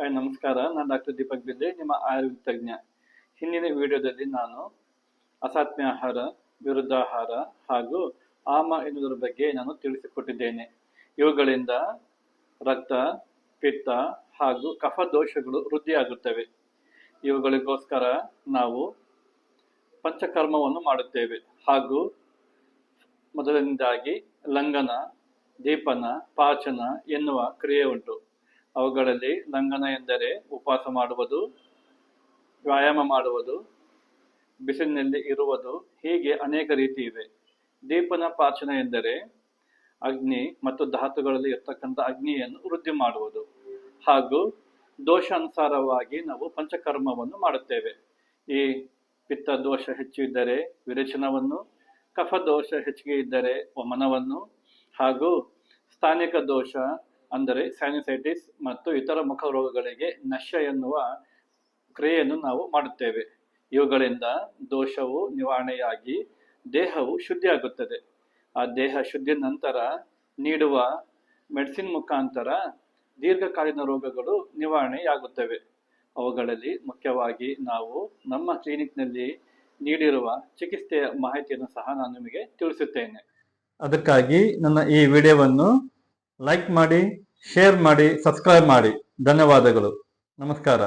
ನಮಸ್ಕಾರ. ನಾನು ಡಾಕ್ಟರ್ ದೀಪಕ್ ಬಿದ್ದೆ, ನಿಮ್ಮ ಆಯುರ್ವೇದ ತಜ್ಞ. ಹಿಂದಿನ ವಿಡಿಯೋದಲ್ಲಿ ನಾನು ಅಸಾತ್ಮ್ಯ ಆಹಾರ, ವಿರುದ್ಧಾಹಾರ ಹಾಗೂ ಆಮ ಎನ್ನುವುದರ ಬಗ್ಗೆ ನಾನು ತಿಳಿಸಿಕೊಟ್ಟಿದ್ದೇನೆ. ಇವುಗಳಿಂದ ರಕ್ತ, ಪಿತ್ತ ಹಾಗೂ ಕಫ ದೋಷಗಳು ವೃದ್ಧಿಯಾಗುತ್ತವೆ. ಇವುಗಳಿಗೋಸ್ಕರ ನಾವು ಪಂಚಕರ್ಮವನ್ನು ಮಾಡುತ್ತೇವೆ. ಹಾಗೂ ಮೊದಲನೇದಾಗಿ ಲಂಘನ, ದೀಪನ, ಪಾಚನ ಎನ್ನುವ ಕ್ರಿಯೆ ಉಂಟು. ಅವುಗಳಲ್ಲಿ ಲಂಘನ ಎಂದರೆ ಉಪವಾಸ ಮಾಡುವುದು, ವ್ಯಾಯಾಮ ಮಾಡುವುದು, ಬಿಸಿಲಿನಲ್ಲಿ ಇರುವುದು, ಹೀಗೆ ಅನೇಕ ರೀತಿ ಇವೆ. ದೀಪನ ಪಾಚನ ಎಂದರೆ ಅಗ್ನಿ ಮತ್ತು ಧಾತುಗಳಲ್ಲಿ ಇರ್ತಕ್ಕಂಥ ಅಗ್ನಿಯನ್ನು ವೃದ್ಧಿ ಮಾಡುವುದು. ಹಾಗೂ ದೋಷಾನುಸಾರವಾಗಿ ನಾವು ಪಂಚಕರ್ಮವನ್ನು ಮಾಡುತ್ತೇವೆ. ಈ ಪಿತ್ತ ದೋಷ ಹೆಚ್ಚು ಇದ್ದರೆ ವಿರೇಚನವನ್ನು, ಕಫ ದೋಷ ಹೆಚ್ಚಿಗೆ ಇದ್ದರೆ ವಮನವನ್ನು, ಹಾಗೂ ಸ್ಥಾನಿಕ ದೋಷ ಅಂದರೆ ಸೈನಸೈಟಿಸ್ ಮತ್ತು ಇತರ ಮುಖ ರೋಗಗಳಿಗೆ ನಶ್ಯ ಎನ್ನುವ ಕ್ರಿಯೆಯನ್ನು ನಾವು ಮಾಡುತ್ತೇವೆ. ಇವುಗಳಿಂದ ದೋಷವು ನಿವಾರಣೆಯಾಗಿ ದೇಹವು ಶುದ್ಧಿಯಾಗುತ್ತದೆ. ಆ ದೇಹ ಶುದ್ಧಿ ನಂತರ ನೀಡುವ ಮೆಡಿಸಿನ್ ಮುಖಾಂತರ ದೀರ್ಘಕಾಲೀನ ರೋಗಗಳು ನಿವಾರಣೆಯಾಗುತ್ತವೆ. ಅವುಗಳಲ್ಲಿ ಮುಖ್ಯವಾಗಿ ನಾವು ನಮ್ಮ ಕ್ಲಿನಿಕ್ನಲ್ಲಿ ನೀಡಿರುವ ಚಿಕಿತ್ಸೆಯ ಮಾಹಿತಿಯನ್ನು ಸಹ ನಾನು ನಿಮಗೆ ತಿಳಿಸುತ್ತೇನೆ. ಅದಕ್ಕಾಗಿ ನನ್ನ ಈ ವಿಡಿಯೋವನ್ನು ಲೈಕ್ ಮಾಡಿ, ಶೇರ್ ಮಾಡಿ, ಸಬ್ಸ್ಕ್ರೈಬ್ ಮಾಡಿ. ಧನ್ಯವಾದಗಳು. ನಮಸ್ಕಾರ.